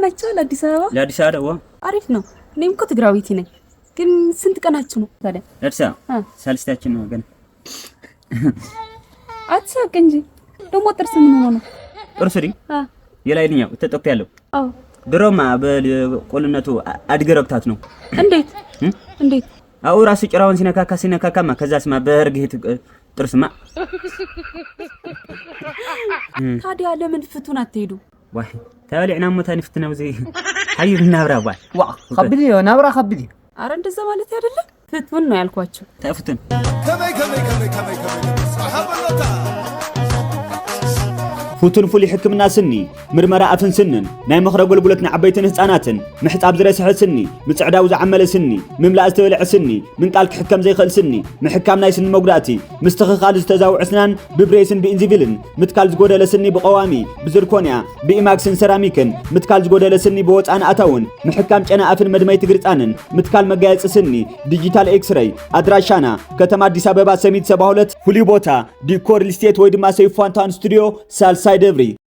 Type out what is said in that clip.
ናቸው ለአዲስ አበባ? ለአዲስ አበባ አሪፍ ነው። እኔም እኮ ትግራዊት ነኝ። ግን ስንት ቀናችሁ ነው ታዲያ? እርሳ ሳልስታችን ነው ገና። አትሳቅ እንጂ ደግሞ ጥርስ ምን ሆኖ ነው? ጥርስ ዲ የላይኛው ተጠቅቶ ያለው አዎ ድሮማ በቆልነቱ አድገረክታት ነው። እንዴት እንዴት? አው ራስ ጭራውን ሲነካካማ ከዛስማ በርግሄት ጥርስማ ታዲያ ለምን ፍቱን አትሄዱ? ዋይ ታሊዕና ሞታን ፍትናው ዘይ ሀይብ ናብራ ዋይ ዋ خبدي ናብራ خبدي አረ እንደዛ ማለት አይደለም ፍቱን ነው ያልኳችሁ ታፍቱን ከመይ صحابنا ፉቱን ፉሊ ሕክምና ስኒ ምርመራ አፍን ስንን ናይ መኽረ ጎልጎለትና ዓበይትን ህፃናትን ምሕፃብ ዝረስሐ ስኒ ምጽዕዳው ዝዓመለ ስኒ ምምላእ ዝተበልዐ ስኒ ምንቃል ክሕከም ዘይኽእል ስኒ ምሕካም ናይ ስኒ መጉዳእቲ ምስትኽኻል ዝተዛውዕ ስናን ብብሬስን ብኢንዚቪልን ምትካል ዝጎደለ ስኒ ብቐዋሚ ብዝርኮንያ ብኢማክስን ሰራሚክን ምትካል ዝጎደለ ስኒ ብወፃን ኣታውን ምሕካም ጨና ኣፍን መድመይቲ ግርፃንን ምትካል መጋየፂ ስኒ ዲጂታል ኤክስሬይ ኣድራሻና ከተማ አዲስ አበባ ሰሚት 72 ፍሉይ ቦታ ዲኮር ሪል ስቴት ወይ ድማ ሰይፉ ፋንታውን ስቱዲዮ ሳልሳይ ደብሪ